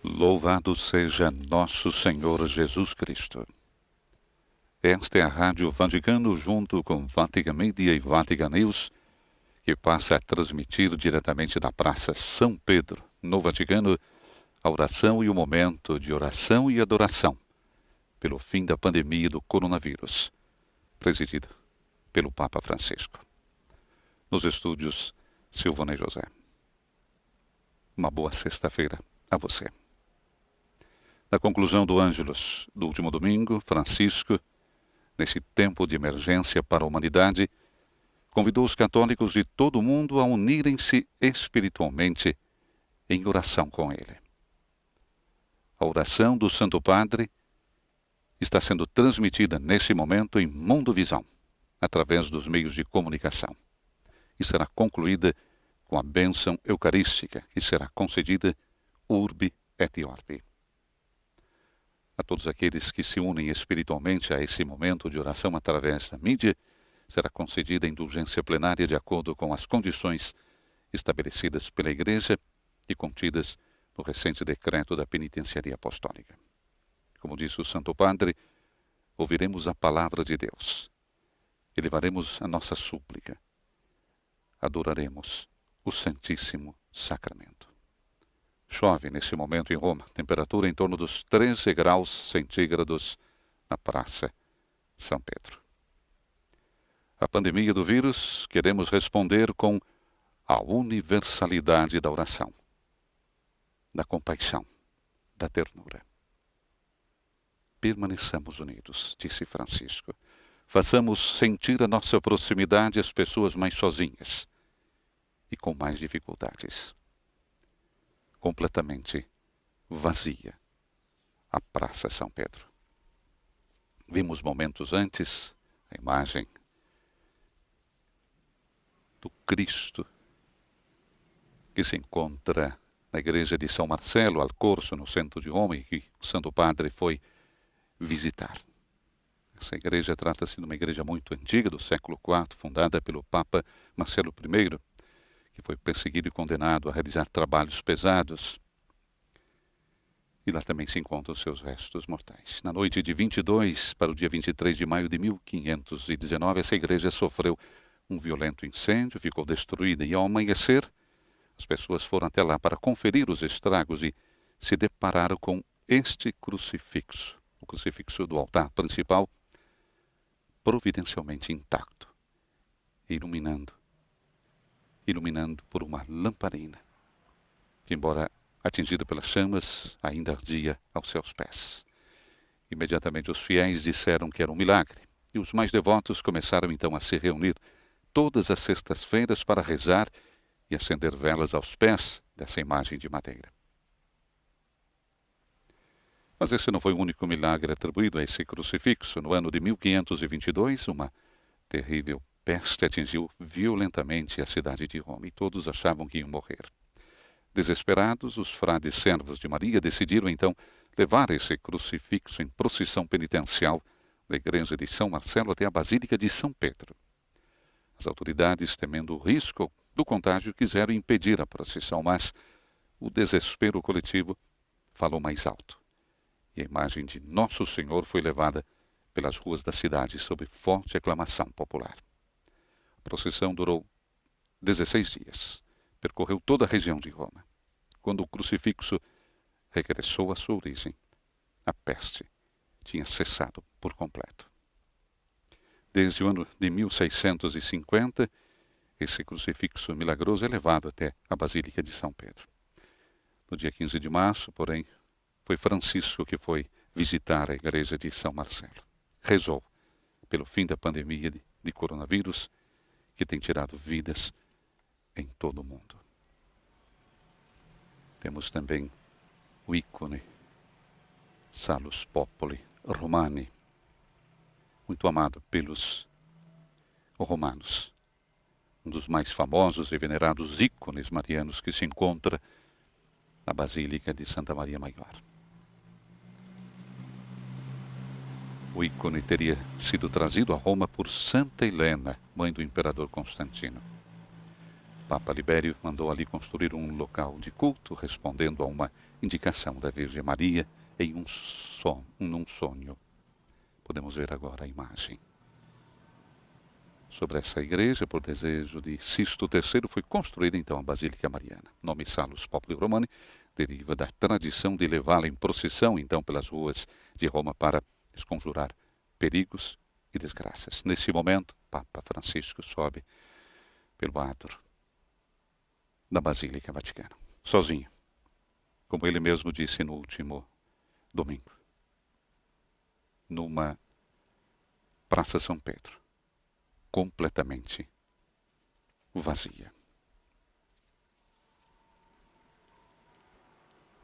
Louvado seja nosso Senhor Jesus Cristo. Esta é a Rádio Vaticano, junto com Vatican Media e Vatican News, que passa a transmitir diretamente da Praça São Pedro, no Vaticano, a oração e o momento de oração e adoração pelo fim da pandemia do coronavírus, presidido pelo Papa Francisco. Nos estúdios, Silvana José. Uma boa sexta-feira a você. Na conclusão do Ângelus do último domingo, Francisco, nesse tempo de emergência para a humanidade, convidou os católicos de todo o mundo a unirem-se espiritualmente em oração com ele. A oração do Santo Padre está sendo transmitida nesse momento em Mundovisão, através dos meios de comunicação, e será concluída com a bênção eucarística, que será concedida Urbi et Orbi. A todos aqueles que se unem espiritualmente a esse momento de oração através da mídia, será concedida indulgência plenária de acordo com as condições estabelecidas pela Igreja e contidas no recente decreto da Penitenciaria Apostólica. Como disse o Santo Padre, ouviremos a palavra de Deus, elevaremos a nossa súplica, adoraremos o Santíssimo Sacramento. Chove nesse momento em Roma, temperatura em torno dos 13 graus centígrados na Praça São Pedro. A pandemia do vírus, queremos responder com a universalidade da oração, da compaixão, da ternura. Permaneçamos unidos, disse Francisco. Façamos sentir a nossa proximidade às pessoas mais sozinhas e com mais dificuldades. Completamente vazia a Praça São Pedro. Vimos momentos antes a imagem do Cristo que se encontra na igreja de São Marcelo, al Corso, no centro de Roma, e que o Santo Padre foi visitar. Essa igreja trata-se de uma igreja muito antiga, do século IV, fundada pelo Papa Marcelo I, que foi perseguido e condenado a realizar trabalhos pesados. E lá também se encontram os seus restos mortais. Na noite de 22 para o dia 23 de maio de 1519, essa igreja sofreu um violento incêndio, ficou destruída, e ao amanhecer, as pessoas foram até lá para conferir os estragos e se depararam com este crucifixo, o crucifixo do altar principal, providencialmente intacto, iluminando por uma lamparina, que, embora atingida pelas chamas, ainda ardia aos seus pés. Imediatamente os fiéis disseram que era um milagre, e os mais devotos começaram então a se reunir todas as sextas-feiras para rezar e acender velas aos pés dessa imagem de madeira. Mas esse não foi o único milagre atribuído a esse crucifixo. No ano de 1522, uma terrível peste atingiu violentamente a cidade de Roma e todos achavam que iam morrer. Desesperados, os frades servos de Maria decidiram então levar esse crucifixo em procissão penitencial da igreja de São Marcelo até a Basílica de São Pedro. As autoridades, temendo o risco do contágio, quiseram impedir a procissão, mas o desespero coletivo falou mais alto e a imagem de Nosso Senhor foi levada pelas ruas da cidade sob forte aclamação popular. A procissão durou 16 dias. Percorreu toda a região de Roma. Quando o crucifixo regressou à sua origem, a peste tinha cessado por completo. Desde o ano de 1650, esse crucifixo milagroso é levado até a Basílica de São Pedro. No dia 15 de março, porém, foi Francisco que foi visitar a igreja de São Marcelo. Rezou pelo fim da pandemia de coronavírus, que tem tirado vidas em todo o mundo. Temos também o ícone Salus Populi Romani, muito amado pelos romanos, um dos mais famosos e venerados ícones marianos que se encontra na Basílica de Santa Maria Maior. O ícone teria sido trazido a Roma por Santa Helena, mãe do imperador Constantino. Papa Libério mandou ali construir um local de culto, respondendo a uma indicação da Virgem Maria num sonho. Podemos ver agora a imagem. Sobre essa igreja, por desejo de Sisto III, foi construída então a Basílica Mariana. O nome Salus Populi Romani deriva da tradição de levá-la em procissão então pelas ruas de Roma para desconjurar perigos e desgraças. Nesse momento, Papa Francisco sobe pelo adro da Basílica Vaticana, sozinho, como ele mesmo disse no último domingo, numa Praça São Pedro, completamente vazia.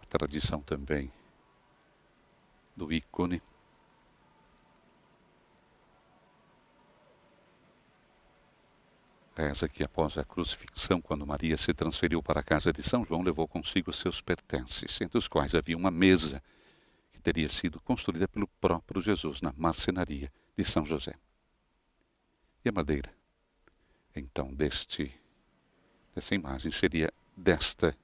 A tradição também do ícone reza que após a crucifixão, quando Maria se transferiu para a casa de São João, levou consigo seus pertences, entre os quais havia uma mesa que teria sido construída pelo próprio Jesus na marcenaria de São José. E a madeira, então, dessa imagem seria desta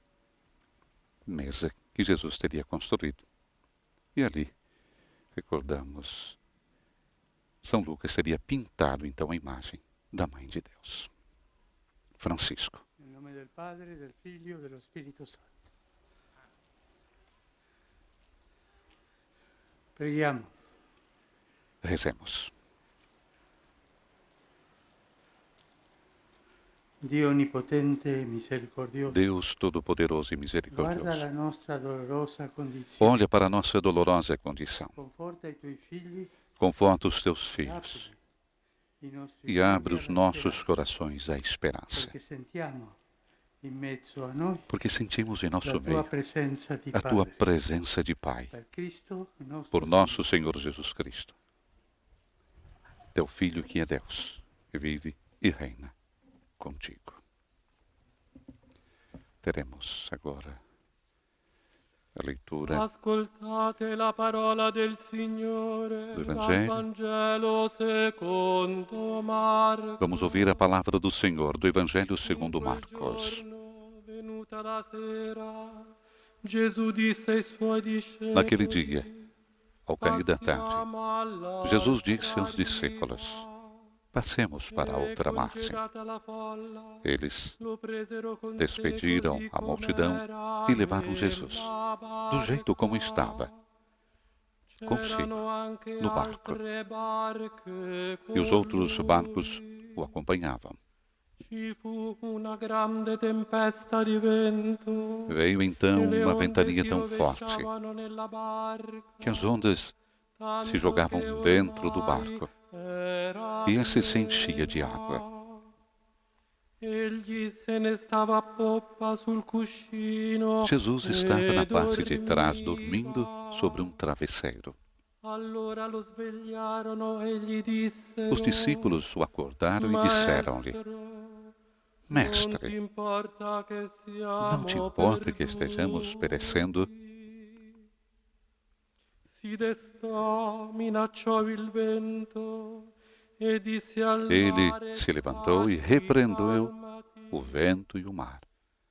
mesa que Jesus teria construído. E ali, recordamos, São Lucas teria pintado, então, a imagem da Mãe de Deus. Francisco. Em nome do Padre, do Filho e do Espírito Santo. Preghiamo. Rezemos. Dio onipotente e misericordioso, Deus Todo-Poderoso e guarda Misericordioso, la nostra dolorosa condizione, olha para a nossa dolorosa condição, conforta i tuoi figli, conforta os teus filhos apri i nostri e cuori abre os alla nossos speranza, corações à esperança, perché sentiamo in mezzo a noi porque sentimos em la nosso tua meio presenza di a tua Padre, presença de Pai, per Cristo, il nostro por nosso Senhor Jesus Cristo, teu Filho que é Deus, e vive e reina contigo. Teremos agora a leitura Ascoltate la parola del Signore do dal Evangelho. Vangelo secondo Marco. Vamos ouvir a palavra do Senhor do Evangelho In segundo quel Marcos. giorno, venuta la sera, Gesù disse ai suoi discepoli: Naquele dia, ao cair da tarde, Passiamo all'altra Jesus disse aos riva. discípulos: Passemos para a outra margem. Congelata la folla, Eles lo presero con sé despediram così a multidão com'era e levaram Jesus, nella do jeito como barca. estava, consigo, C'erano anche no barco. altre barche con E os outros barcos lui. o acompanhavam. Ci fu una grande tempesta di vento. Veio então e le uma onde ventania si tão forte rovesciavano nella barca, que as ondas tanto se jogavam che dentro do ormai barco era e esse se enchia de água. Egli se ne stava a poppa sul cuscino Jesus estava na parte de trás, dormindo dormiva. sobre um travesseiro. Allora lo svegliarono e gli dissero: Os discípulos o acordaram e disseram-lhe: Mestre, Mestre, não te importa que estejamos perecendo? Si destò, minacciò il vento e disse al Ele mare: se levantou e "Taciti, repreendeu calmati." o vento e o mar.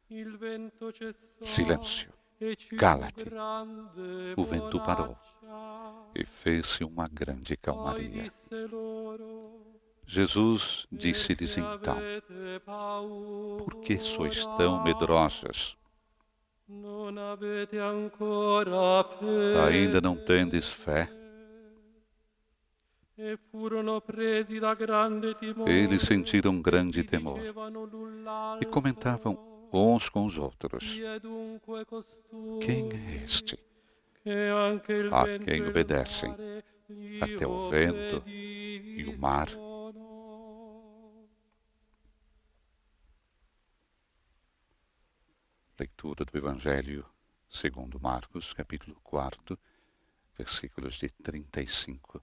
Il vento cessò Silêncio, e ci fu cala-te. grande O vento parou bonaccia. e fez-se uma grande Poi calmaria. disse loro: Jesus disse-lhes "Perché então: avete paura? Por que sois tão medrosos? Non avete ancora fede?" Ainda não tendes fé? E furono presi da grande timore. Eles sentiram grande e si temor dicevano l'un e l'altro: comentavam uns com os outros: "Chi è dunque costui Quem é este che anche il a vento quem e il obedecem mare gli até o vento e o mar?" obbediscono?" Leitura do Evangelho segundo Marcos, capítulo 4, versículos de 35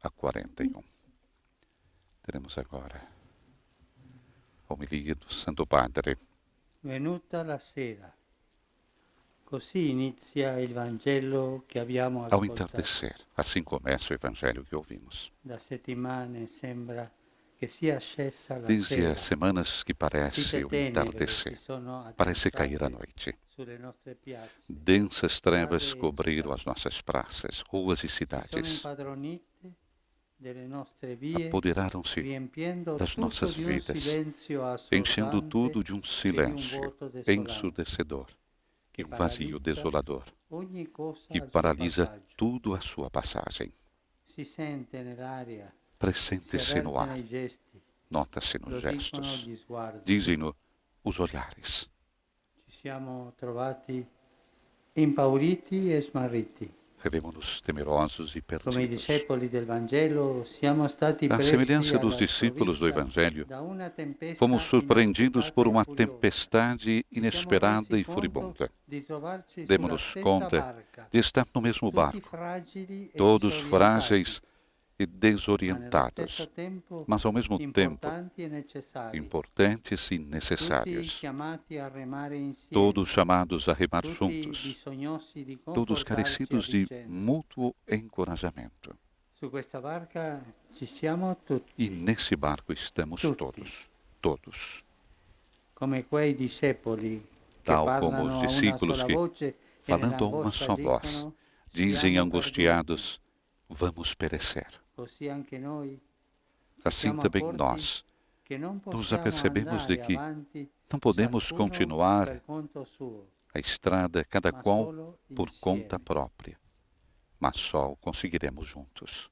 a 41. Teremos agora a homilia do Santo Padre. Venuta la sera. Così inizia il Vangelo che abbiamo Ao ascoltato. entardecer, assim começa o Evangelho que ouvimos. Da settimane sembra che sia scesa la Desde sera, as semanas que parece fitte o tenere che entardecer, sono parece cair a attestate noite. sulle nostre piazze, Densas trevas strade e cobriram città. as nossas praças, ruas e Si sono cidades. impadronite delle nostre vie, Apoderaram-se riempiendo das tutto nossas di un vidas, silenzio enchendo assordante tudo de um e di un silêncio vuoto desolante ensurdecedor e che um vazio paralizza desolador ogni cosa que al suo paralisa passaggio. tudo à sua passagem. Si sente nell'aria, si Pressente-se no avverte ar, nei gesti, nota-se lo nos dicono gestos, gli sguardi. dizem-no os olhares. Ci siamo trovati impauriti e smarriti. Revemos-nos temerosos e Come i perdidos. discepoli del Vangelo, siamo stati À presi semelhança alla dos discípulos do sprovvista Evangelho, da una tempesta fomos surpreendidos por inaspettata e uma furiosa. tempestade Ci siamo inesperada resi e conto furibunda. di trovarci sulla Demos-nos stessa conta barca, de estar no mesmo tutti barco, fragili e todos disorientati, frágeis e ma nello stesso desorientados, tempo mas ao mesmo tempo importanti e necessari, importantes e tutti necessários, chiamati a remare insieme, todos chamados a remar tutti juntos, bisognosi di todos confortarci a carecidos de vicenda. mútuo encorajamento. Su questa barca ci siamo tutti, E nesse barco estamos Tutti. todos. come quei discepoli che Tal parlano como os a una discípulos sola que, voce e falando a uma nell'angoscia só voz, dicono, dizem siamo angustiados: vamos perecer. perduti. Così anche noi Assim siamo também accorti nós che non nos possiamo apercebemos de andare que avanti não podemos ciascuno continuar per conto suo, a estrada, cada ma qual solo por conta insieme. própria, mas só o conseguiremos juntos.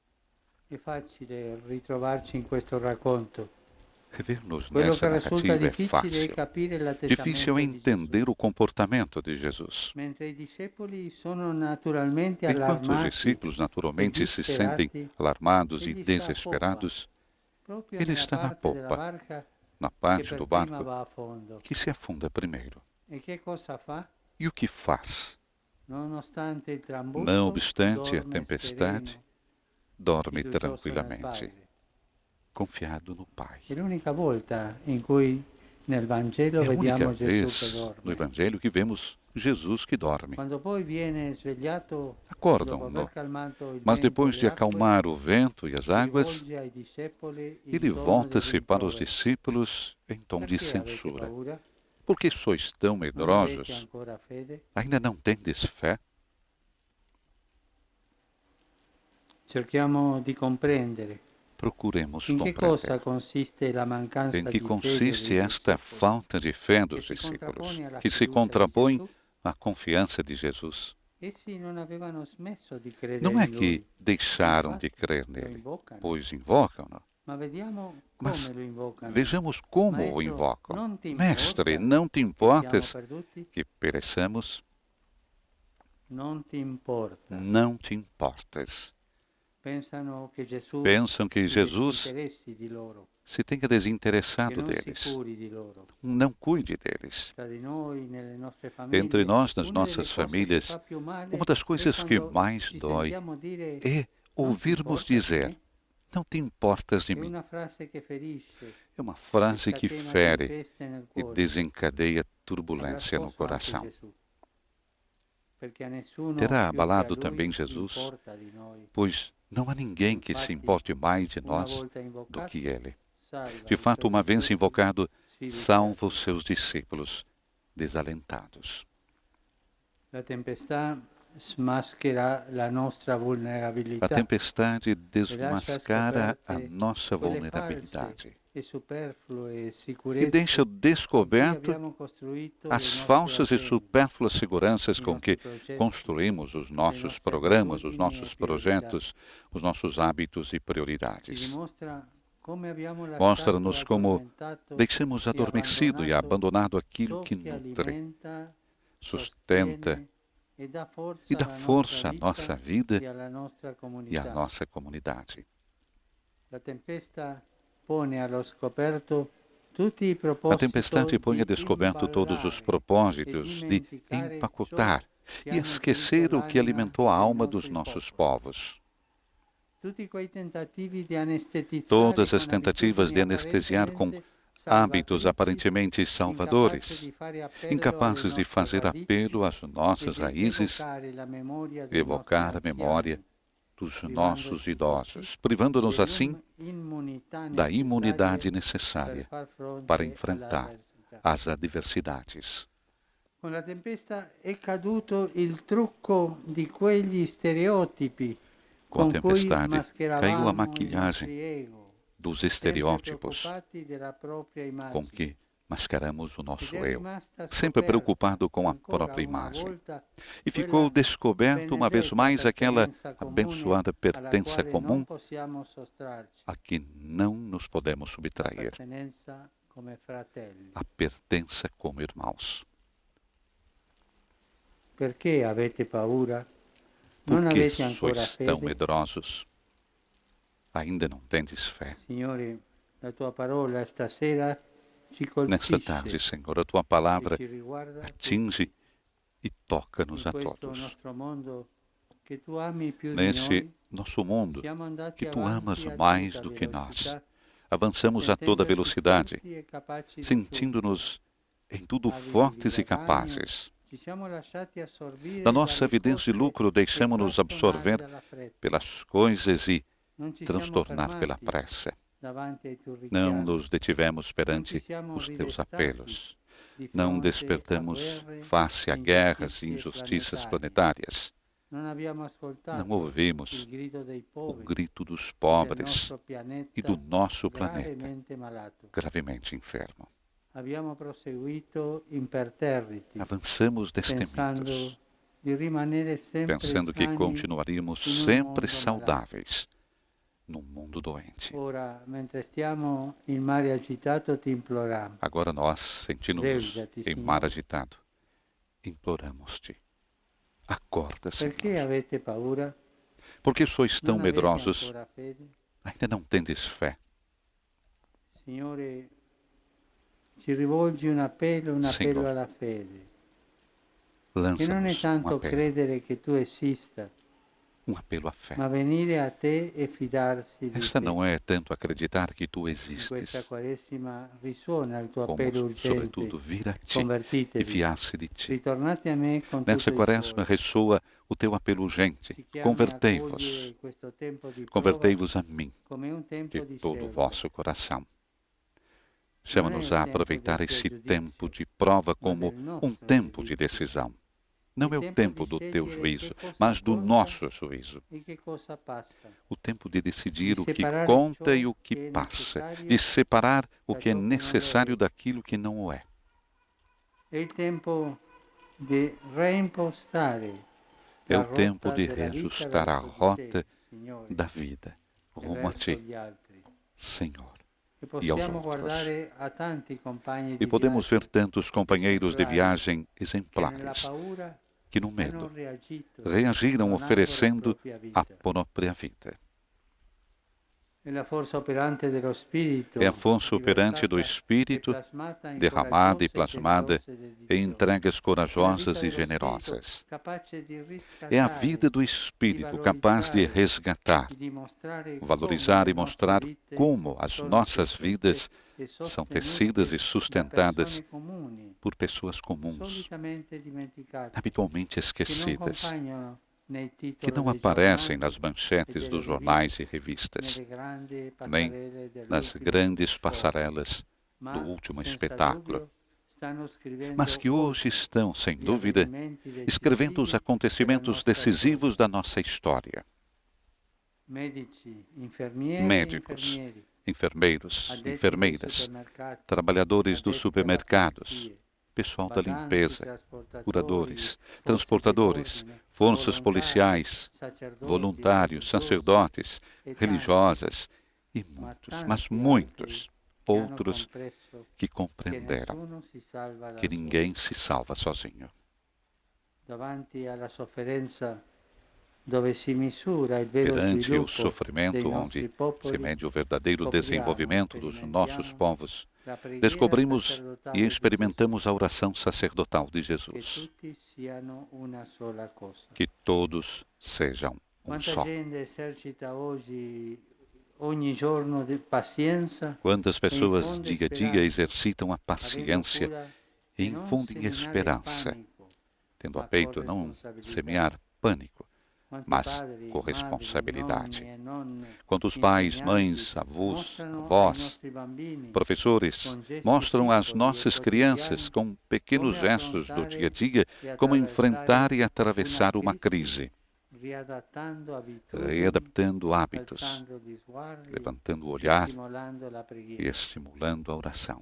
È facile ritrovarci in questo racconto. Rever-nos Quello nessa che risulta narrativa é difficile è fácil. capire Difícil é l'atteggiamento di Gesù. entender o comportamento de Jesus. Mentre i discepoli sono naturalmente Enquanto os allarmati discípulos naturalmente se sentem disperati, alarmados e egli sta a desesperados, proprio ele nella está na parte della popa, barca na che parte per do prima barco va a fondo. que se afunda primeiro. E che cosa fa? E o que faz? Nonostante il trambusto, Não obstante a dorme tempestade, sereno, dorme fiducioso nel tranquilamente, Padre. confiado no Pai. È l'unica volta in cui nel Vangelo É a única vediamo Gesù che vez no dorme. Evangelho que vemos Jesus que dorme. Quando poi viene svegliato dopo Acordam-no, aver calmato il mas vento depois e de le acque, acalmar o vento e as si águas, rivolge ai discepoli in ele tono di volta-se para os rimprovero. discípulos em tom de Perché avete censura. paura? Por que sois tão Non avete medrosos? ancora fede? Ainda não tendes fé? Cerchiamo di comprendere Procuremos in che cosa compreender consiste la mancanza em que di fede consiste dei esta discepoli, falta de fé che dos si discípulos, contrappone alla que se fiducia di contrapõe Gesù. à confiança de Jesus. Essi non avevano smesso di credere Não é in que Lui, deixaram de infatti crer lo nele, invocano. pois invocam-no. Ma vediamo Mas come lo invocano. vejamos como o Maestro, invocam. non ti Mestre, importa não te che importas siamo perduti? que pereçamos? Non ti importa. Não te importas. Pensano che Gesù Pensam que si Jesus disinteressi di loro, se tenha che desinteressado non si deles. curi di loro. Não cuide deles. Tra di noi, nelle nostre famiglie, Entre nós, nas una delle nossas cose che famílias, fa più male uma das è coisas que quando mais ci dói sentiamo dire é ouvirmos dizer: não te importas de è mim. una frase che ferisce, É uma frase que scatena fere tempeste nel e cuore. desencadeia Ha turbulência no rascosso anche coração. Gesù, perché a nessuno Terá più che a abalado lui também Jesus, importa di noi. pois não há ninguém que se importe mais de Una nós volta do invocato, que Ele. salva De i fato, suoi uma vez discepoli invocado, sfiduciati. salva os seus discípulos desalentados. La tempestà smaschera la nostra A vulnerabilità tempestade e lascia desmascara a scoperte nossa quelle vulnerabilidade false e superflue e sicurezze deixa con cui descoberto abbiamo costruito le as nostre falsas e attese, supérfluas seguranças i com nostri que progetti, construímos os nossos nossas programas, os abitudini nossos e priorità. projetos, os nossos hábitos e Ci prioridades. dimostra come abbiamo Mostra-nos lasciato como addormentato deixamos adormecido e abandonado aquilo ciò que che nutre, alimenta, sustenta sostiene e dà e dá força à alla nossa vida e alla nostra e à comunità. nossa comunidade. La tempesta pone allo scoperto tutti i A propositi tempestade põe a descoberto todos os propósitos de empacotar e esquecer o que alimentou a alma dos nossos povos. Todas as tentativas de anestesiar com hábitos aparentemente salvadores, incapazes de fazer apelo às nossas raízes, evocar a memória dos nossos idosos, privando-nos assim da imunidade necessária para enfrentar as adversidades. Con la tempesta è caduto il trucco di quegli stereotipi Com a con cui tempestade, caiu a mascheravamo i maquilhagem nostri ego, dos sempre estereótipos preoccupati della propria com immagine. que mascaramos o nosso Ed è eu, rimasta sempre scoperta preocupado com a ancora própria una imagem. volta E ficou quella descoberto uma vez benedetta mais aquela pertenenza comune abençoada alla pertença quale comum non possiamo sottrarci, a que não nos podemos la subtrair, pertenenza come fratelli. a pertença como irmãos. Perché avete paura? Por Non que avete ancora sois tão fede? medrosos? Ainda não tendes fé? Signore, la tua parola stasera ci Nesta colpisce tarde, Senhor, a tua e palavra ci riguarda tutti. atinge e toca-nos In a questo todos. nostro mondo che tu ami più di Neste noi, nosso mundo siamo andati que tu avanti amas a mais tutta do que nós, velocità, avançamos a toda sentendoci velocidade, forti e capaci di sentindo-nos em tudo Avidi fortes di e guadagno, capazes. ci siamo lasciati assorbire Da nossa dalle evidência de cose lucro, che deixamos-nos partono male absorver dalla fretta. pelas coisas e Non ci siamo transtornar pela fermati pressa. davanti ai tuoi Não richiami. nos detivemos Non ci perante siamo os teus ridestati apelos. di Não fronte a despertamos guerre, face a guerras e ingiustizie injustiças planetárias. planetárias. Non abbiamo ascoltato Não ouvimos il grido dei o poveri grito dos del pobres nostro pianeta e do nosso planeta gravemente malato. gravemente enfermo. Abbiamo proseguito imperterriti, Avançamos pensando destemidos, di rimanere sempre pensando que sani continuaríamos in un sempre mondo saudáveis num mundo doente. Ora, mentre stiamo in mare agitato, ti imploriamo. Agora nós, sentindo-nos Sveglia-ti, em mar Signore. agitado, imploramos-te. Acorda, Perché Senhor. avete paura? Porque sois tão Non avete medrosos, ancora fede? ainda não tendes fé. Signore, ci rivolgi un appello Signore. alla fede, che Lança-nos non è tanto apelo, credere che tu esista, apelo à fé. ma venire a te e fidarsi di Esta te. não é tanto acreditar que tu In questa existes, Quaresima risuona il tuo como, appello urgente. sobretudo, vir a ti e Convertitevi, fiar-se di ti. ritornate a me con Nessa tutto il quaresma cuore. ressoa o teu apelo urgente. Ci chiami a Convertei-vos, cogliere questo tempo di prova convertei-vos a mim come un tempo de di todo o scelta. vosso coração. Chama-nos a aproveitar esse tempo de prova como um tempo de decisão. Não é o tempo do teu juízo, mas do nosso juízo. E che cosa passa? O tempo de decidir De o que separar conta ciò e o che que é passa, necessário de separar o da que é ciò che non lo è. necessário daquilo que não o é. È il tempo di reimpostare É la o tempo rotta de della vita reajustar a verso di rota te, Signore, da vida e rumo a verso ti, gli altri. Senhor. E e aos possiamo outros. guardare a tanti compagni E di podemos viaggio ver tantos companheiros de viagem che nella exemplares paura que, no hanno medo, reagito, reagiram donando oferecendo la propria a vita. própria vida. È la forza operante dello Spirito, É a força operante do Espírito derramada e plasmada em entregas corajosas e generosas. É a vida do Espírito capaz de resgatar, valorizar e mostrar como as nossas vidas são tecidas e sustentadas por pessoas comuns, habitualmente esquecidas, que não aparecem nas manchetes dos jornais e revistas, nem nas grandes passarelas do último espetáculo, mas que hoje estão, sem dúvida, escrevendo os acontecimentos decisivos da nossa história. Médicos, enfermeiros, enfermeiras, trabalhadores dos supermercados, pessoal da limpeza, curadores, transportadores, forças policiais, voluntários, sacerdotes, religiosas e muitos, mas muitos outros que compreenderam que ninguém se salva sozinho. Perante o sofrimento onde se mede o verdadeiro desenvolvimento dos nossos povos, descobrimos e experimentamos a oração sacerdotal de Jesus. Que todos sejam um só. Quantas pessoas dia a dia exercitam a paciência e infundem esperança, tendo a peito não semear pânico, mas com responsabilidade. Quantos pais, mães, avós, professores mostram às nossas crianças, com pequenos gestos do dia a dia, como enfrentar e atravessar uma crise, readaptando hábitos, levantando o olhar e estimulando a oração.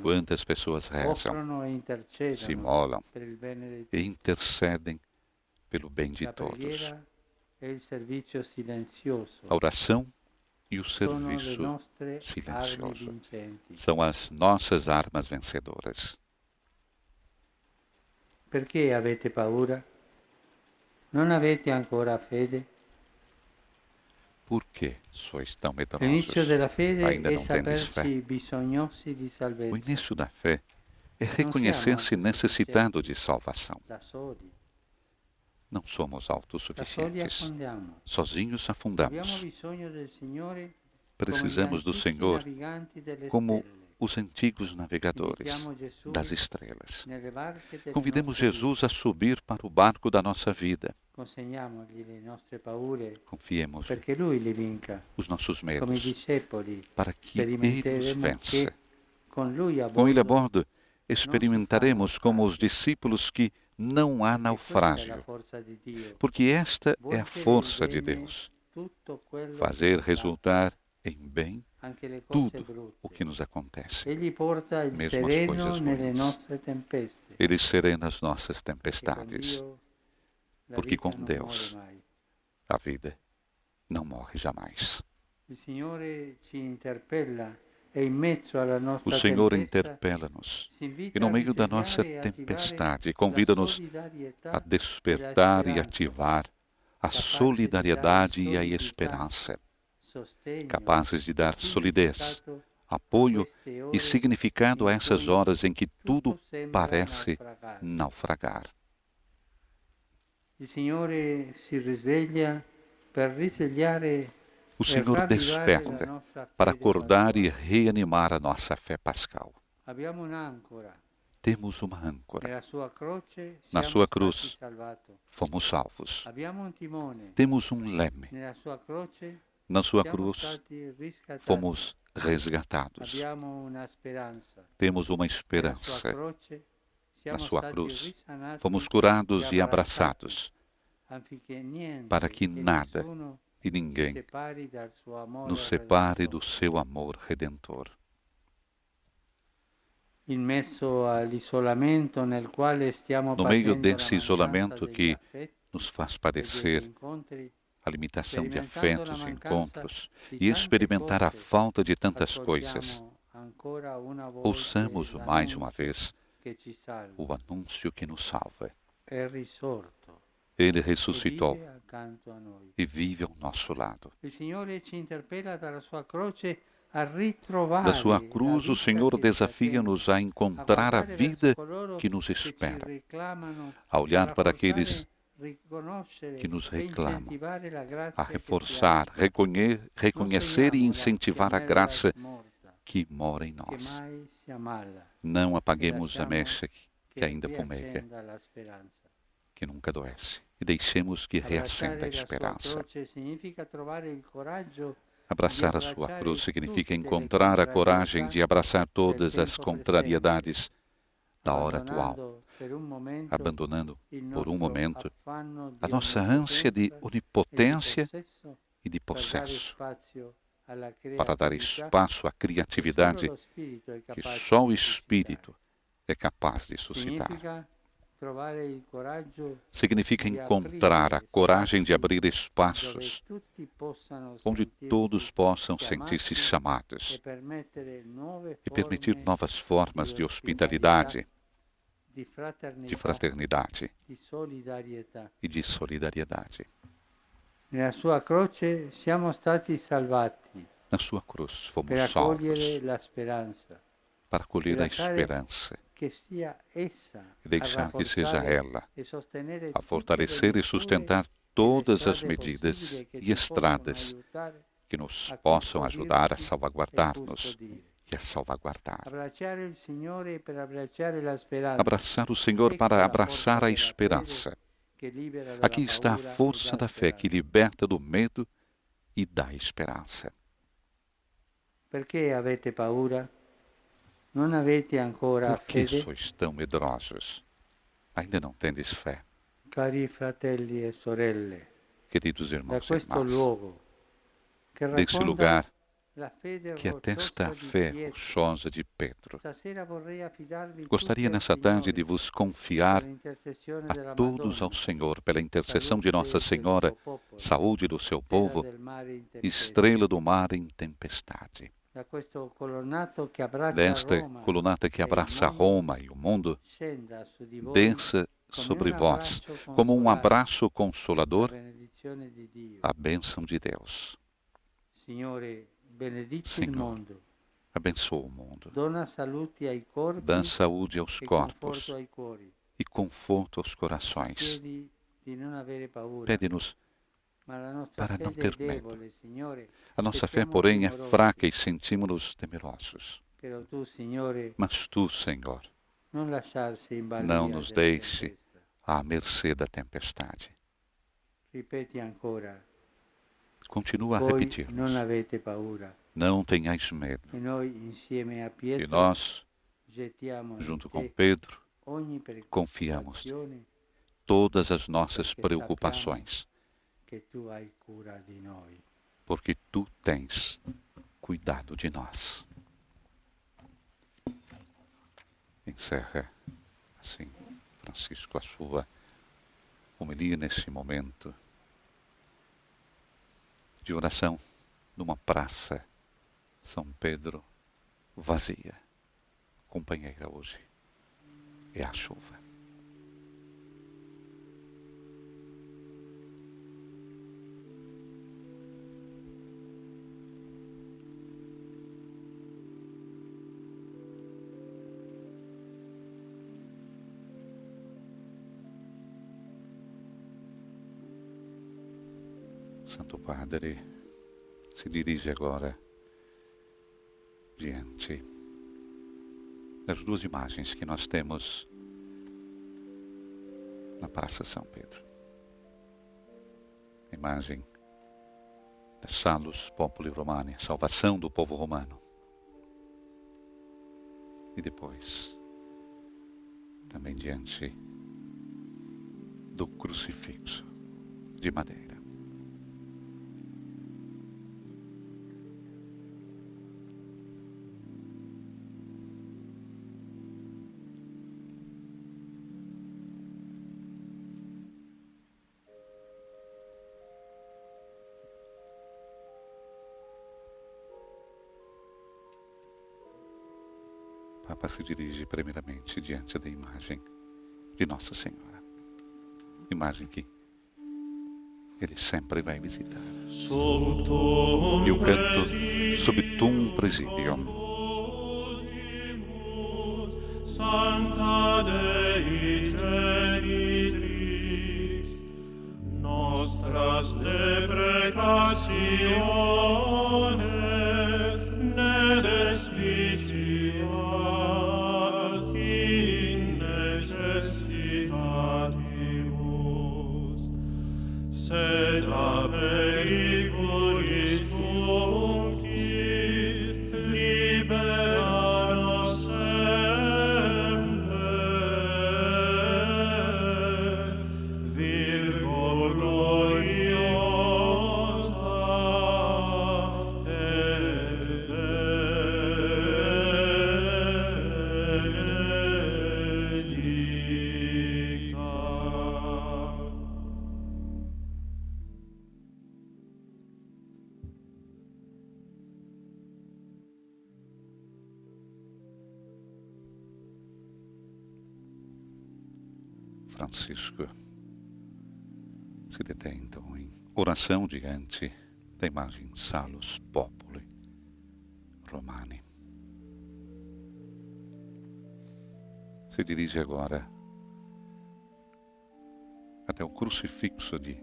Quantas pessoas rezam, se imolam e intercedem pelo bem de todos. A oração e o serviço silencioso são as nossas armas vencedoras. Perché avete paura? Non avete ancora fede? Por que sois tão medrosos? L'inizio della fede Ainda è não tendes fé? sapersi bisognosi di O salvezza. início da fé é reconhecer-se necessitado de salvação. Da soli, Não somos da soli autossuficientes. affondiamo. Sozinhos Abbiamo afundamos. bisogno del Signore Precisamos do come gli Senhor antichi naviganti delle como stelle. os antigos navegadores Invitiamo Gesù das estrelas. nelle barche delle Convidemos nostre Jesus a subir para o barco da nossa vida. vite. Consegniamogli le nostre paure Confiemos perché Lui le vinca. os nossos Come i medos discepoli para que Ele os sperimenteremo vença. che con Lui a Com Ele a bordo bordo, experimentaremos como os discípulos que não há questa è la naufrágio, forza di Dio. porque esta é a Volgere força de bene Deus, tutto quello fazer che fa, resultar em bem anche le cose tudo brutte. o que nos acontece. Egli porta il mesmo as sereno coisas nelle ruins. nostre tempeste. Ele serena as nossas Perché con tempestades, Dio la porque vita com non Deus muore mai. a vida não morre jamais. Il Signore ci interpella e in mezzo alla O nostra Senhor tempesta interpela-nos si invita e no a meio da nossa risvegliare e attivare tempestade la convida-nos solidarietà a e la despertar e speranza, ativar a capazes de solidariedade dar e a solidità, esperança, sostegno capazes de dar e solidez, significato apoio queste e ore significado a in essas cui horas em que tudo tutto sembra parece naufragare. naufragar. Il Signore si risveglia per risvegliare O e Senhor ravvivare la desperta nostra para fede acordar e pasquale. reanimar a nossa fé pascal. Abbiamo un'ancora. Temos uma âncora. Nella sua croce Na siamo sua stati cruz salvati. fomos salvos. Abbiamo un timone. Temos um leme. Nella sua croce Na sua siamo cruz stati riscattati. fomos resgatados. Abbiamo una speranza. Temos uma Nella sua esperança. croce Na siamo sua stati cruz risanati fomos curados e e abraçados, affinché niente para que e nada nessuno e ninguém separi dal suo amore nos separe do redentor. seu amor redentor. In mezzo all'isolamento nel quale stiamo No meio patendo desse la isolamento mancanza que degli affetti nos faz e degli padecer incontri, a limitação de sperimentando la afetos e mancanza encontros di e tante experimentar a cose, falta de tantas coisas, ascoltiamo ancora una volta ouçamos mais uma vez che ci salva. o anúncio que nos salva. È risorto Ele e ressuscitou vive accanto a noi. e vive ao nosso lado. Il Signore ci interpella dalla sua croce a ritrovare Da sua la cruz, o vita Senhor che ci desafia-nos a attende, encontrar a guardare vida verso coloro que nos che ci espera, reclamano, a olhar para rafforzare, aqueles riconoscere que nos e reclamam, incentivare la a grazia che ci reforçar, abita. reconhecer e Non incentivar a spegniamola, graça chiamiamola morta, que mora em che nós. mai si ammala, Não apaguemos a lasciamo mecha que che ainda fumega, riaccenda la speranza. que nunca adoece, e deixemos que reacenda a Abbracciare la sua esperança. croce significa trovare il coraggio Abraçar a sua cruz significa encontrar a coragem de abraçar todas as contrariedades da hora atual, abandonando por um momento a nossa ânsia de onipotência e de possesso, para dar espaço à criatividade que só o Espírito é capaz de suscitar. Significa encontrar a coragem de abrir espaços onde todos possam sentir-se chamados e permitir novas formas de hospitalidade, de fraternidade e de solidariedade. Nella sua croce siamo stati salvati Na sua cruz per fomos salvos accogliere la speranza, para acolher a per lasciare esperança che sia essa e deixar que seja rafforzare ela e sostenere a tutte fortalecer le e sustentar todas as strade medidas possibili che e ci estradas possono aiutare que nos a possam ajudar a custodire salvaguardar-nos e custodire. e a salvaguardar. Abbracciare il Signore per abbracciare la speranza. Abraçar o Senhor Ecco para la abraçar forza a della esperança. fede Aqui está a força da fé que liberta do medo e dá esperança. Perché avete paura? Non avete ancora Por que fede? sois tão medrosos? Ainda não tendes fé, Cari fratelli e sorelle, queridos da irmãos e questo irmãs. luogo che Desse racconta lugar la fede que atesta a rocciosa di fé Pietro, rochosa de Pedro, stasera vorrei affidarvi tutti gostaria al nessa tarde de Signore vos per confiar l'intercessione a della todos ao Madonna, Senhor, pela intercessão de Nossa salute del Senhora, suo popolo, saúde do seu stella povo, del mare in tempesta, estrela do mar em tempestade. da questo colonnato che abbraccia Desta Roma colunata que e il abraça mondo, Roma e o mundo, scenda su di voi desça come sobre un vós, abbraccio como um consolare, abraço la consolador, benedizione di Dio. a bênção de Deus. Signore, benedici il Senhor, mondo, abençoa o mundo, dona saluti ai corpi dá saúde aos e corpos conforto ai cuori. e conforto aos corações. Chiedi di non avere paura, Pede-nos ma la nostra para não fede è ter medo. debole, Signore, A e nossa fé, siamo porém, é timorosi. fraca e sentimos-nos temerosos. Però tu, Signore, Mas tu, Senhor, non lasciarsi in balia não nos della deixe tempesta. à mercê da tempestade. Ripeti ancora, Continua a voi non repetir-nos. avete paura. Não tenhais medo. E noi insieme a E Pietro nós, gettiamo in junto com te Pedro, ogni confiamos preoccupazione todas as nossas perché preocupações, che tu hai cura di noi. porque tu tens cuidado de nós. Encerra assim, Francisco, a sua homilia nesse momento de oração numa praça São Pedro vazia. Companheira hoje é a chuva. Santo Padre se dirige agora diante das duas imagens que nós temos na Praça São Pedro. A imagem da Salus Populi Romani, a salvação do povo romano. E depois, também diante do crucifixo de madeira. O Papa se dirige primeiramente diante da imagem de Nossa Senhora. Imagem que ele sempre vai visitar. E o canto Subtum Presidium. Sancta Dei Genitrix, nostras deprecationes, ne despicias in necessitatibus, sed a periculis functis libera nos semper, Virgo gloriosa et benedicta. Francisco se detém então em oração diante da imagem Salus Populi Romani. Se dirige agora até o crucifixo de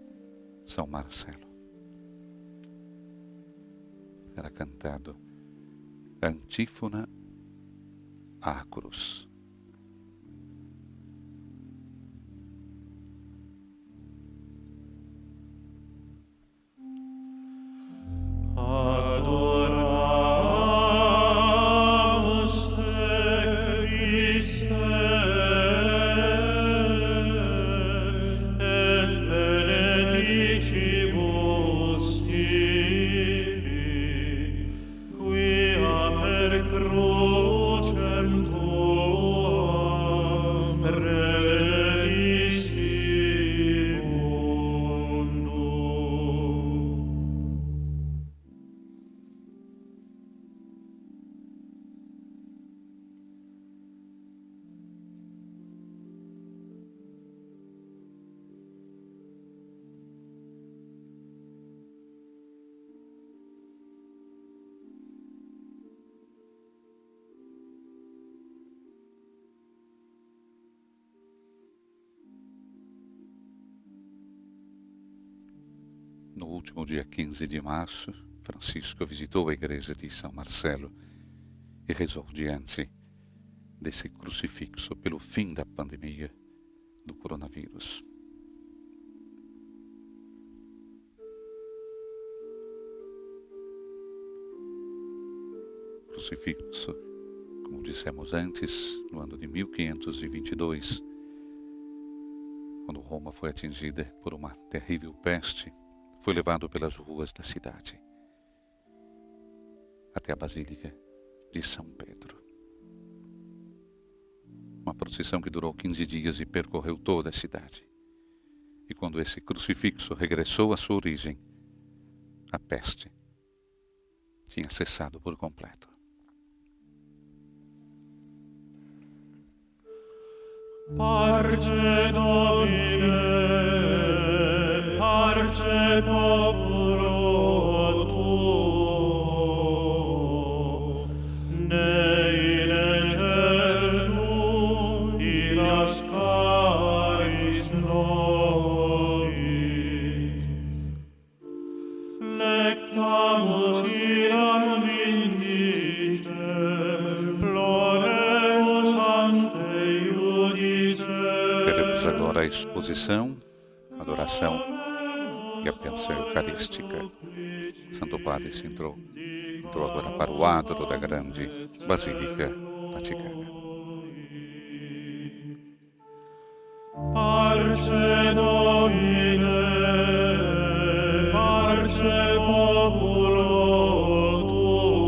São Marcelo. Era cantado a antífona à cruz. No último dia 15 de março, Francisco visitou a igreja de São Marcelo e rezou diante desse crucifixo pelo fim da pandemia do coronavírus. Crucifixo, como dissemos antes, no ano de 1522, quando Roma foi atingida por uma terrível peste, foi levado pelas ruas da cidade até a Basílica de São Pedro. Uma procissão que durou 15 dias e percorreu toda a cidade. E quando esse crucifixo regressou à sua origem, a peste tinha cessado por completo. Parce Domine, parce populo tuo, ne in aeternum irascaris nobis. Flectamus iram vindicem, ploremus ante Teremos agora a exposição, adoração e a bênção eucarística. Santo Padre entrou agora para o adro da grande Basílica Vaticana. Parce Domine, parce populo tuo,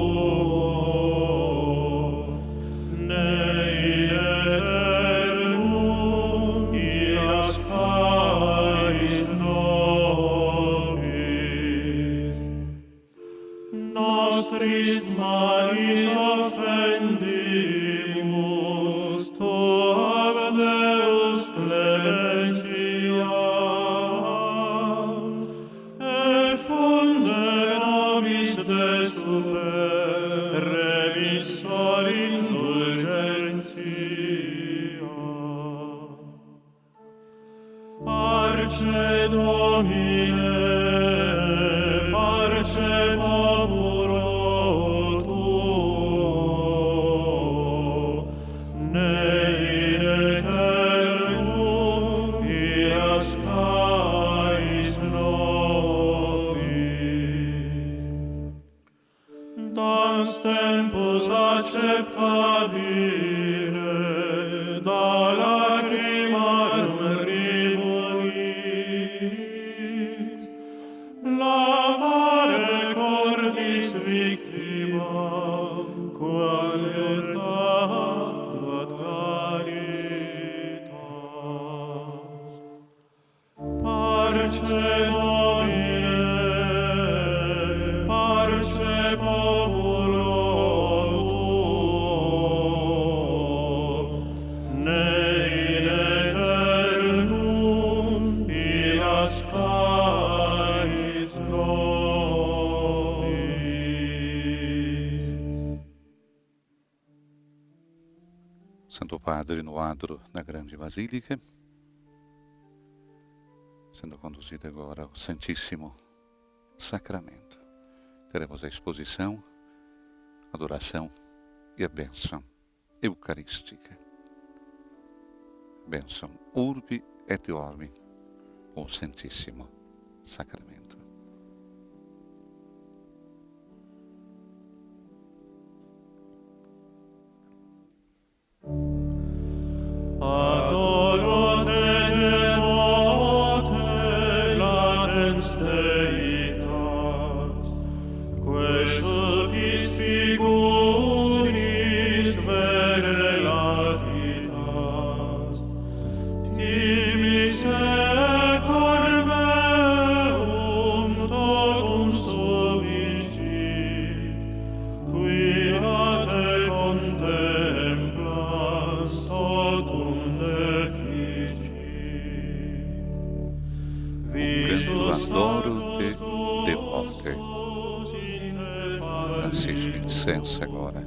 ne in aeternum irascaris nobis. Nostris malis offendimus, tuam Deus clementia, e funde nobis de super remissor indulgentia. Parce Domine, parce populo tuo, ne in aeternum irascaris nobis. Dans tempus acceptabile, da lacrimarum ribulis, lavare cordis victima, quale ad caritas. Parce Domine, parce populo tuo, ne in aeternum irascaris nobis. Santo Padre no adro da grande Basílica, sendo conduzido agora ao Santíssimo Sacramento. Teremos a exposição, adoração e a bênção eucarística. Bênção Urbi et Orbi, o Santíssimo Sacramento. Adoro te devote, latens deitas, quae sulcis figuris vere latitas, timis cor meum totum subiscit, qui a te contemplas totum deficit. Adoro te devote. Francisco incensa agora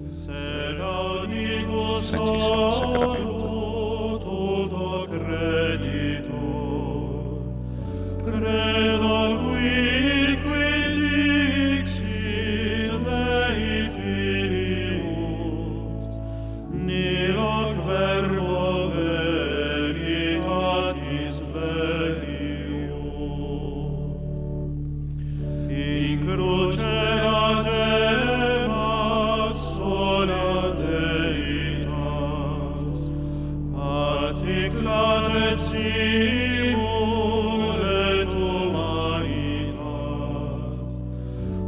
Santíssimo Sacramento. Credo qui simulet humanitas,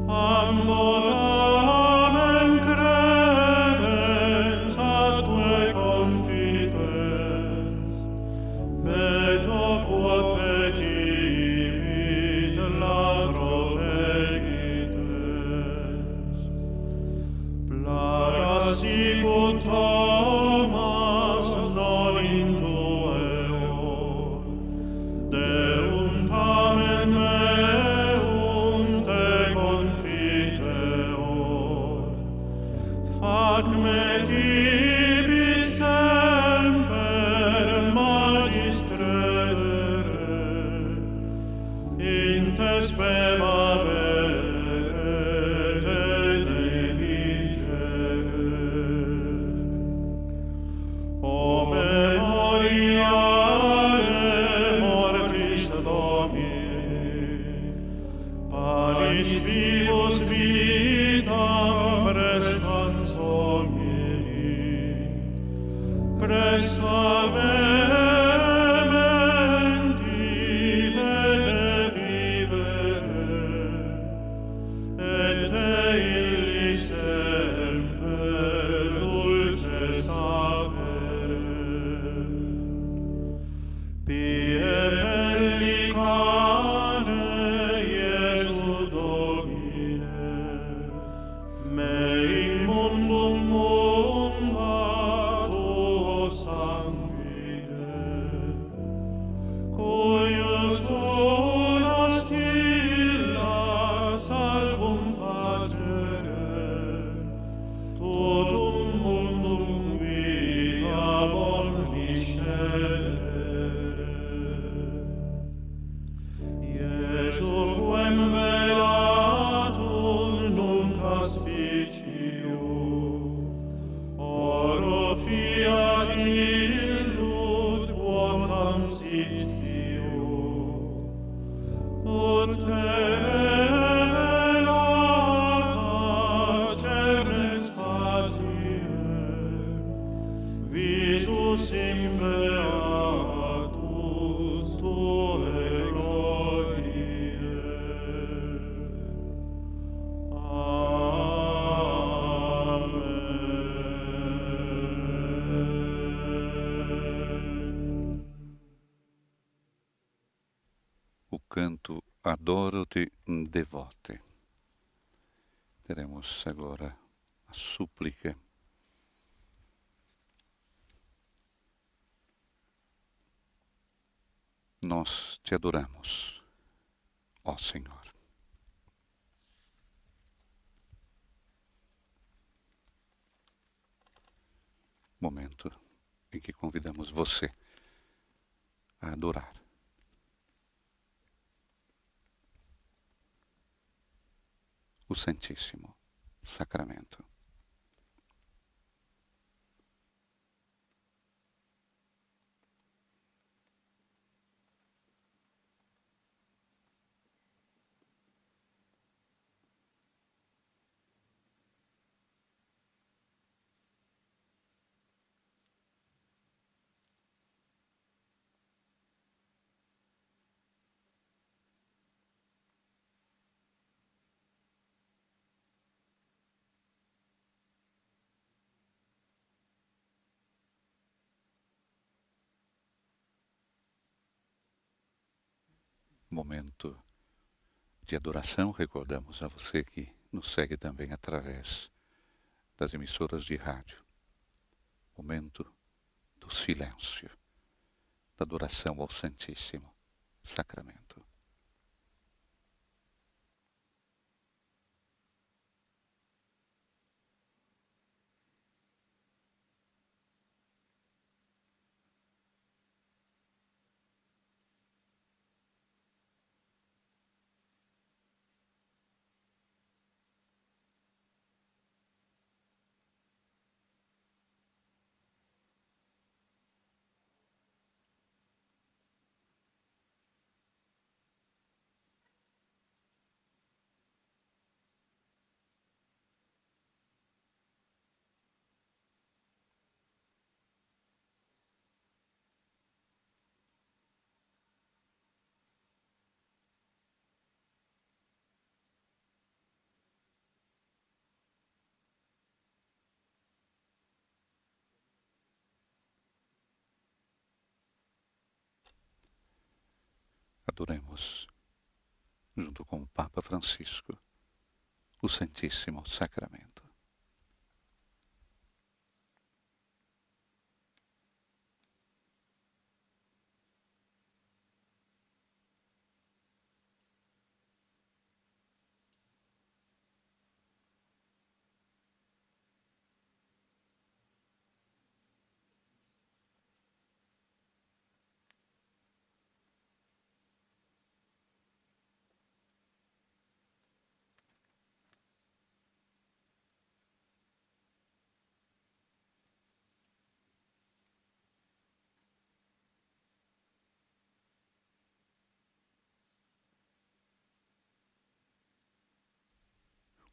ambotamen credens atque confitens, peto quod petivit latro perites. Plaga sicut Thomas non intueor, Deum tamen meum te confiteor. Fac me tibi semper magistrere, in te spema vere te deligere. O memoriale mortis Domini, palis vivus vitam prestans homini, presta mementi de te vivere, et te illi semper dulces avere. Pie pellicane Iesu Domine, me in mundum munda tuo sanguine, cuius colas stilla salvum facere, totum mundum vita omniscere. Iesu quem velatum nunc aspicio, oro fiat illud quotam sitio, ut te velata cernes facier, visus in beatus tuae gloriae. Amen. O canto Adoro-te Devote. Teremos agora a súplica. Nós te adoramos, ó Senhor. Momento em que convidamos você a adorar. O Santíssimo Sacramento. Momento de adoração. Recordamos a você que nos segue também através das emissoras de rádio. Momento do silêncio, da adoração ao Santíssimo Sacramento. Adoremos, junto com o Papa Francisco, o Santíssimo Sacramento.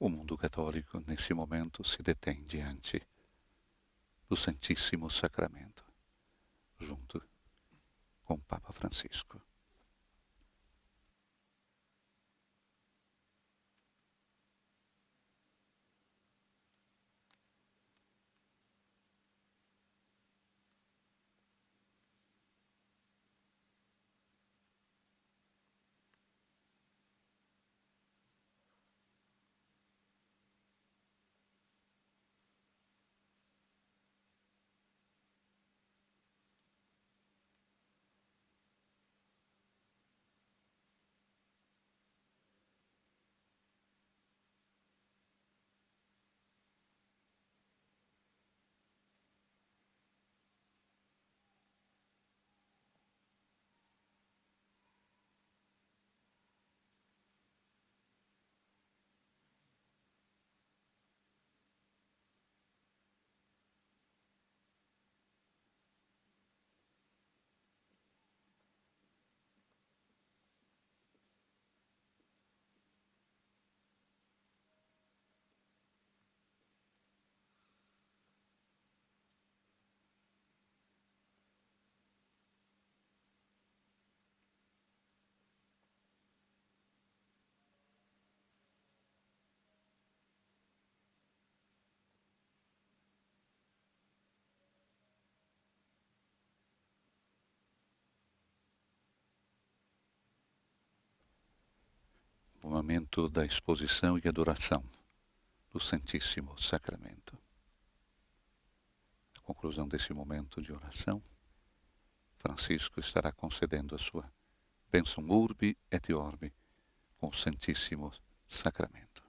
O mundo católico, nesse momento, se detém diante do Santíssimo Sacramento, junto com o Papa Francisco. O momento da exposição e adoração do Santíssimo Sacramento. Na conclusão desse momento de oração, Francisco estará concedendo a sua bênção urbi et orbi com o Santíssimo Sacramento.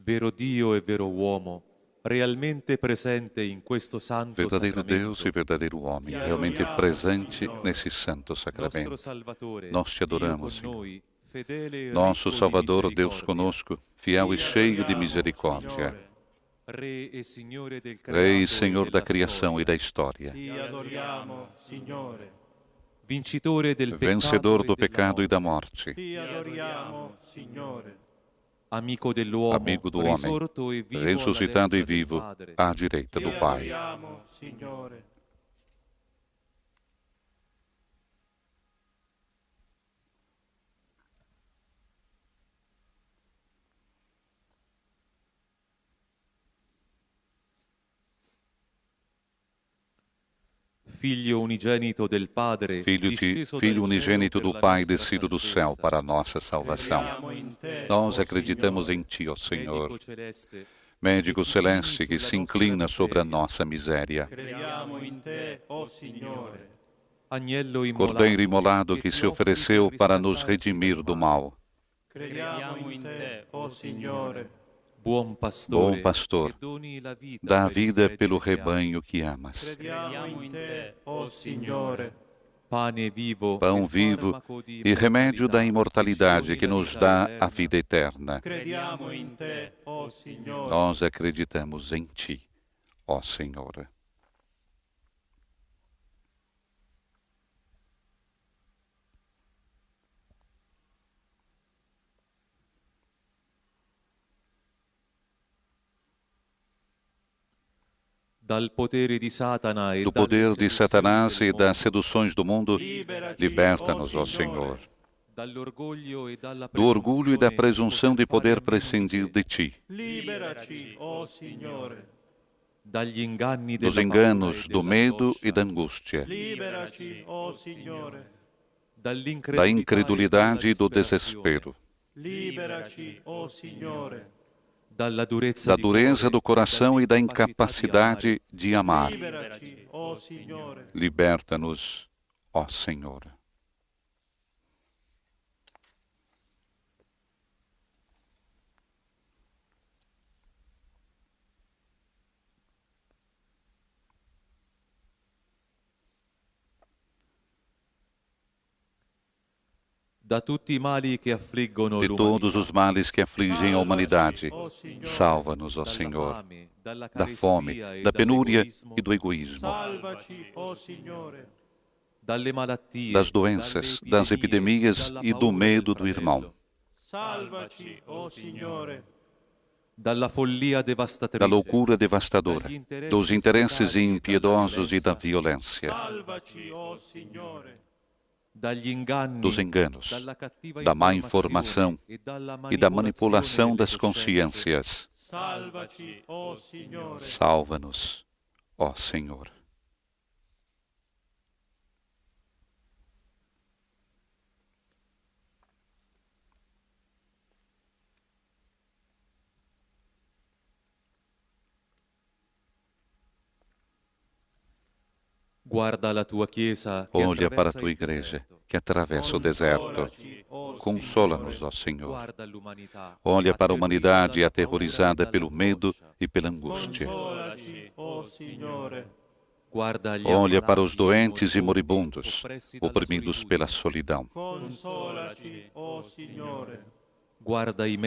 Vero Dio e vero uomo, realmente presente in questo santo Verdadeiro sacramento. Deus e verdadeiro homem, realmente presente nesse santo sacramento. Nós te adoramos, Senhor. Nosso Salvador, Deus conosco, fiel e cheio de misericórdia. Rei e Senhor da criação e da história. Vencedor do pecado e da morte. Amigo do homem, ressuscitado e vivo à direita do Pai. Figlio unigenito del Padre, Filho unigênito do Pai, descido do céu para a nossa salvação. Nós acreditamos em Ti, ó Senhor, Médico celeste que se inclina sobre a nossa miséria. Cordeiro imolado que se ofereceu para nos redimir do mal. Bom pastor, dá a vida pelo rebanho que amas. Pão vivo e remédio da imortalidade que nos dá a vida eterna. Nós acreditamos em Ti, ó Senhor. Do poder de Satanás e das seduções do mundo, liberta-nos, ó Senhor. Do orgulho e da presunção de poder prescindir de Ti. Dos enganos, do medo e da angústia. Da incredulidade e do desespero. Da dureza do coração e da incapacidade de amar. Liberta-nos, ó Senhor. De todos os males que afligem a humanidade, salva-nos, ó Senhor, da fome, da penúria e do egoísmo, das doenças, das epidemias e do medo do irmão, da loucura devastadora, dos interesses impiedosos e da violência, dos enganos, da má informação e da manipulação das consciências. Salva-nos, ó Senhor. Olha para a Tua Igreja, que atravessa o deserto. Consola-nos, ó Senhor. Olha para a humanidade aterrorizada pelo medo e pela angústia. Olha para os doentes e moribundos, oprimidos pela solidão.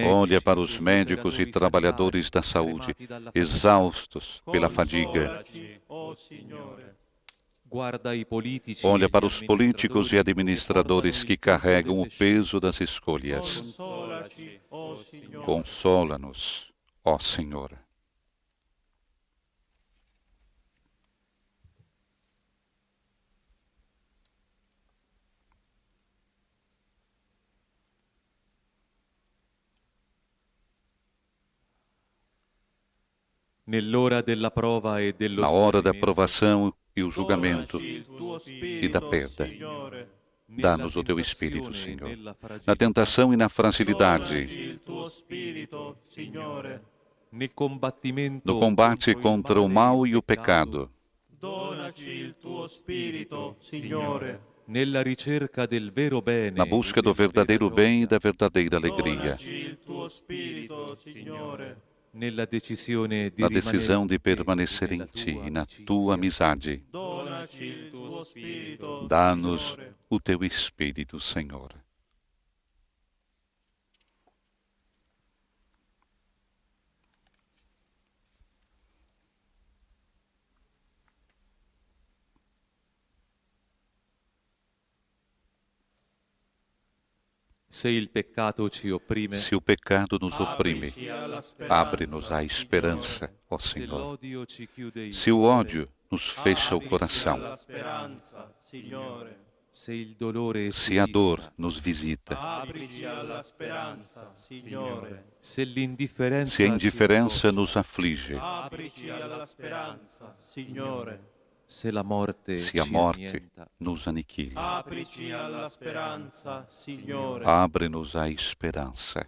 Olha para os médicos e trabalhadores da saúde, exaustos pela fadiga. Olha para os políticos e administradores que carregam o peso das escolhas. Consola-nos, ó Senhor. Na hora da provação e o julgamento e da perda, dá-nos o Teu Espírito, Senhor. Na tentação e na fragilidade, no combate contra o mal e o pecado, na busca do verdadeiro bem e da verdadeira alegria, na decisão de permanecer em Ti e na Tua amizade. Dá-nos o Teu Espírito, Senhor. Se o pecado nos oprime, abre-nos a esperança, ó Senhor. Se o ódio nos fecha o coração, se a dor nos visita, se a indiferença nos aflige, se la morte se a ci morte annienta. nos aniquila. Aprici alla speranza, Signore. Abre-nos a esperança,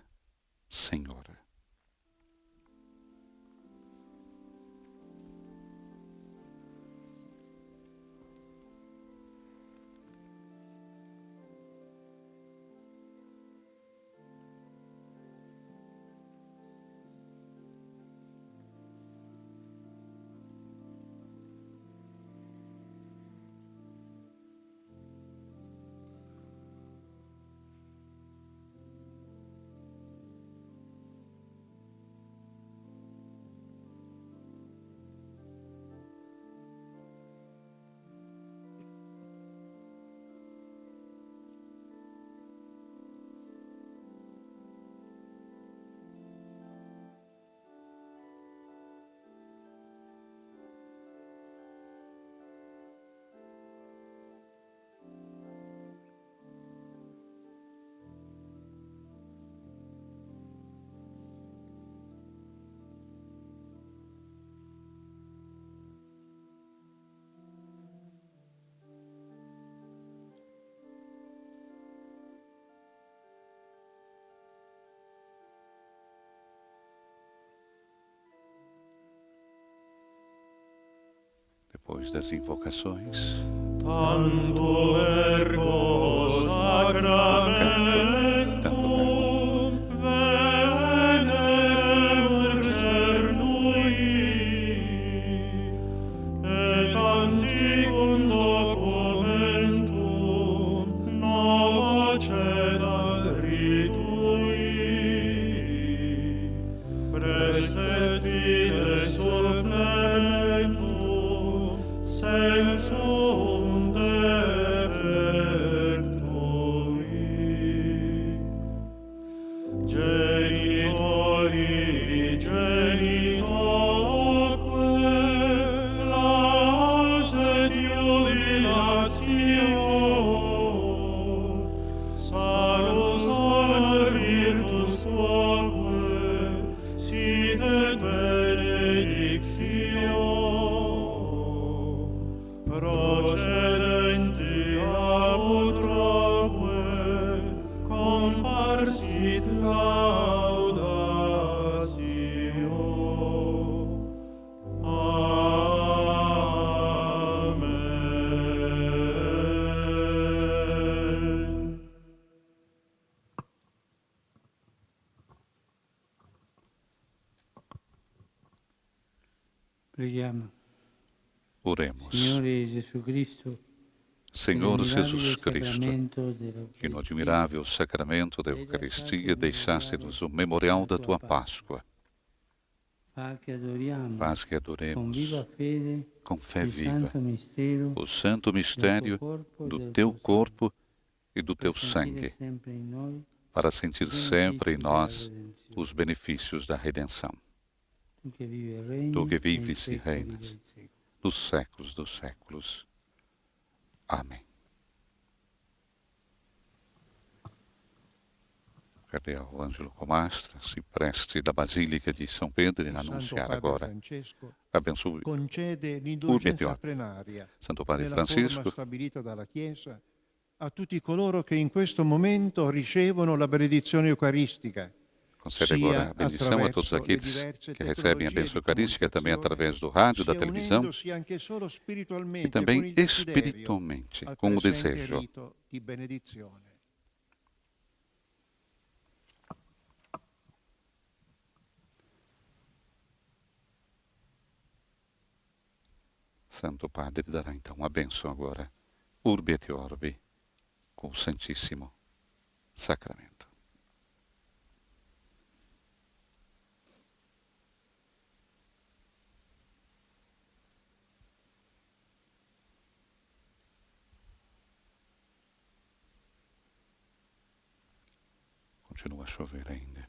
Senhor. Depois das invocações, Tanto ergo sacramentum venere urgernui, et antiquum documentum nova ceda ritui, prestet fide supplementum sensum defectui. Genitori, genitoque, lauset jubilatio, salus honor virtus tuaque, sit et benedictio, procedenti a utroque, comparsit laudatio. Amen. Preghiamo. oremos. Signore Gesù Cristo, Senhor Jesus Cristo, sacramento que no admirável sacramento da Eucaristia deixaste-nos o memorial da tua Páscoa. fa che adoriamo Faz que con adoremos viva fede com fé il viva santo mistero o santo mistério do teu corpo e do teu sangue, sempre in noi para sentir sempre em nós os benefícios da redenção. tu che vivi e regni Tu que nei vives e secoli reinas dei secoli. dos séculos dos séculos. Amém. Cardeal Ângelo Comastra si presti da Basílica di São Pedro in Santo annunziare Padre agora. Francesco Abençoe concede Urbi et l'indulgenza Orbi. plenaria Santo Padre nella Francisco forma stabilita dalla Chiesa a tutti coloro che in questo momento ricevono la benedizione eucaristica, concede sia agora a bendição a todos attraverso le aqueles diverse que recebem a tecnologie bênção di eucarística também comunicazione, através do rádio, da sia televisão unendosi anche solo spiritualmente e também con il desiderio espiritualmente, al com o presente desejo rito di benedizione. Santo Padre dará então a bênção agora, Urbi et Orbi, com o Santíssimo Sacramento. Continua a chover ainda.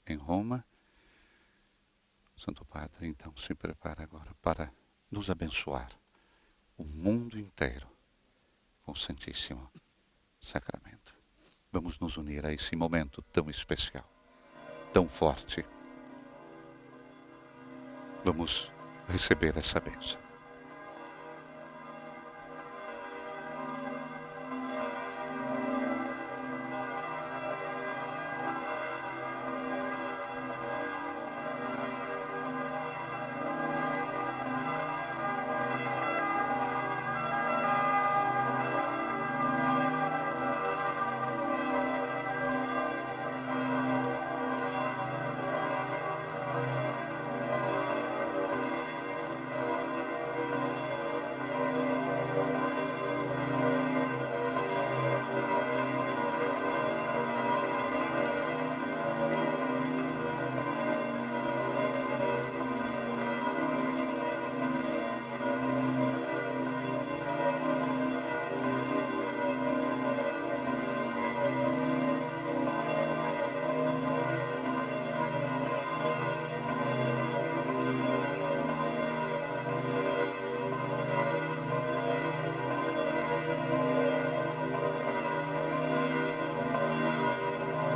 Em Roma, Santo Padre então se prepara agora para nos abençoar o mundo inteiro com o Santíssimo Sacramento. Vamos nos unir a esse momento tão especial, tão forte. Vamos receber essa bênção.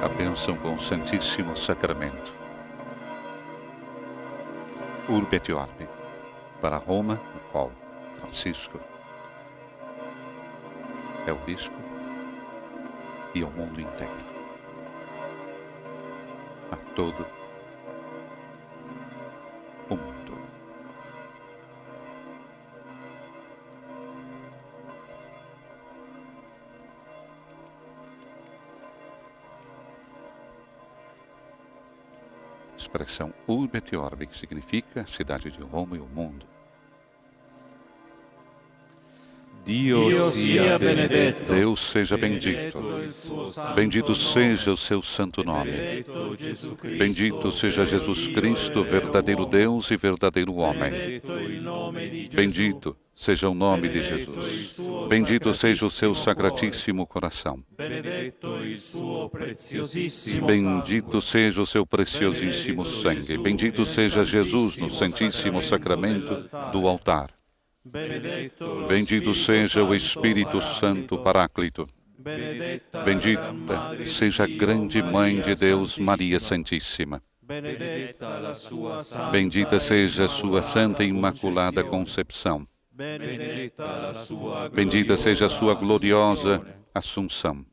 a bênção com o Santíssimo Sacramento. Urbi et Orbi, para Roma, o qual Francisco é o bispo, e ao mundo inteiro, a todo o mundo. Expressão Urbi et Orbi, que significa cidade de Roma e o mundo. Dio sia benedetto. Deus seja bendito. Bendito seja o seu santo nome. Bendito seja Jesus Cristo, verdadeiro Deus e verdadeiro homem. Bendito seja o nome de Jesus. Bendito seja o seu sacratíssimo coração. Bendito seja o seu preciosíssimo sangue. Bendito seja Jesus no Santíssimo Sacramento do altar. Bendito seja o Espírito Santo Paráclito. Bendita seja a grande Mãe de Deus, Maria Santíssima. Bendita seja a sua Santa e Imaculada Concepção. Bendita seja a sua gloriosa Assunção.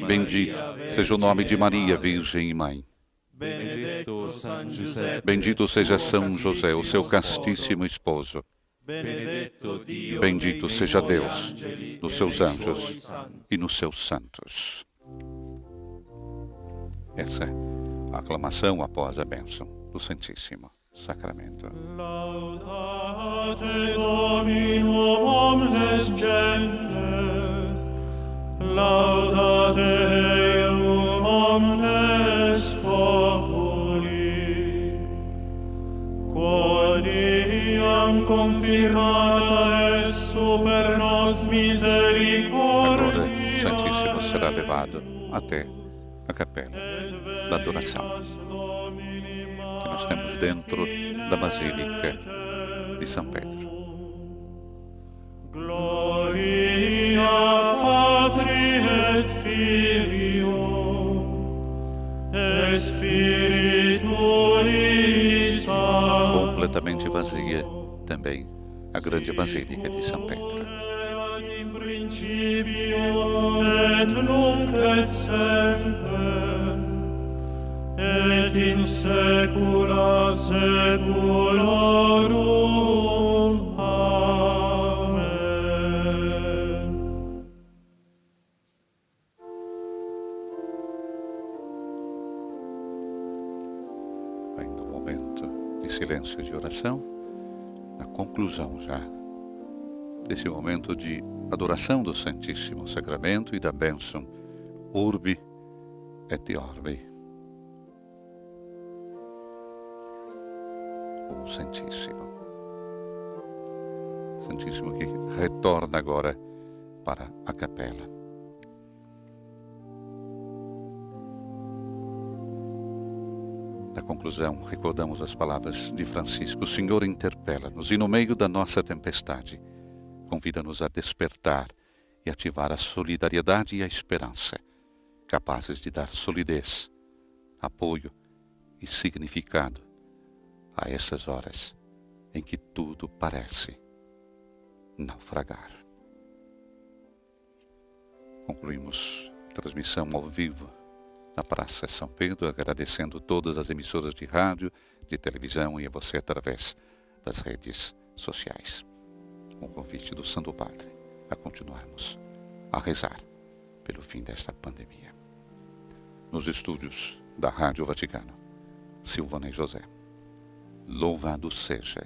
Bendito seja o nome de Maria, Virgem e Mãe. Bendito seja São José, o seu castíssimo esposo. Bendito seja Deus nos seus anjos e nos seus santos. Essa é a aclamação após a bênção do Santíssimo Sacramento. Laudate Dominum omnes gentes, laudate Deum omnes populi, quod iam confirmata est super nos misericordia. Agora o Santíssimo será levado até a capela da adoração, que nós temos dentro da Basílica de São Pedro. Gloria Patri et Filio et Spiritui Sancto. Completamente vazia também a grande Basílica de São Pedro. In principio et nunc et semper et in saecula saeculorum. Amen. Ainda um momento de silêncio e de oração, na conclusão já desse momento de adoração do Santíssimo Sacramento e da bênção Urbi et Orbi. O Santíssimo. Santíssimo que retorna agora para a capela. Na conclusão, recordamos as palavras de Francisco. O Senhor interpela-nos e no meio da nossa tempestade, convida-nos a despertar e ativar a solidariedade e a esperança, capazes de dar solidez, apoio e significado a essas horas em que tudo parece naufragar. Concluímos a transmissão ao vivo na Praça São Pedro, agradecendo todas as emissoras de rádio, de televisão e a você através das redes sociais. Com o convite do Santo Padre a continuarmos a rezar pelo fim desta pandemia. Nos estúdios da Rádio Vaticano, Silvana e José. Louvado seja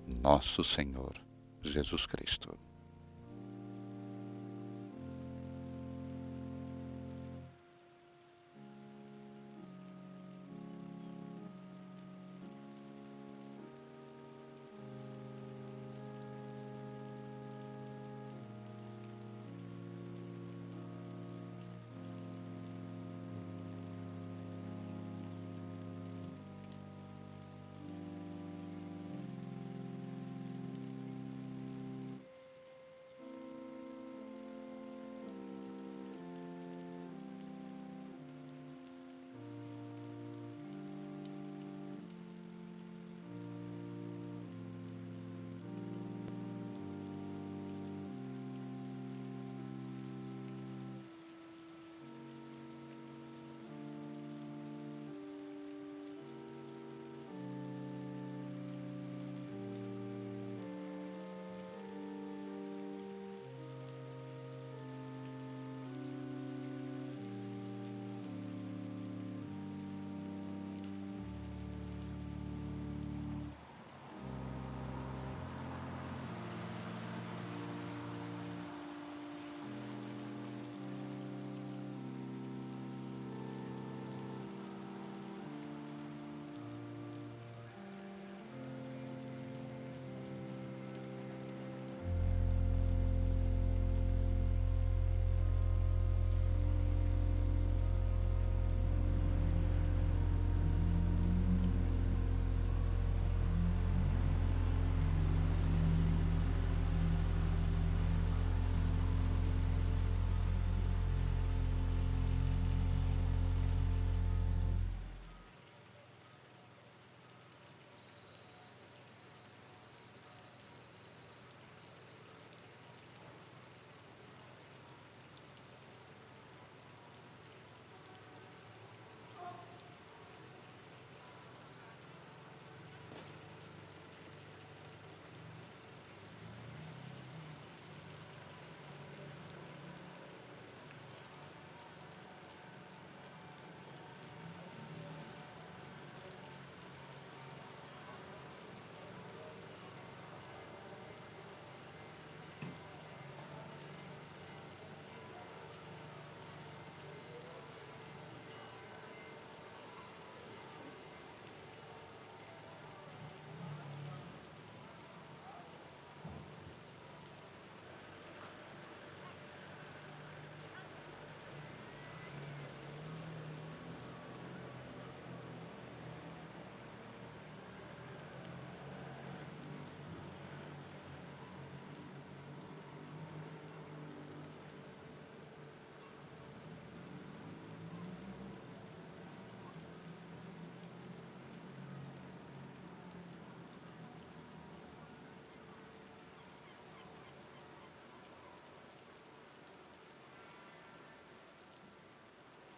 nosso Senhor Jesus Cristo.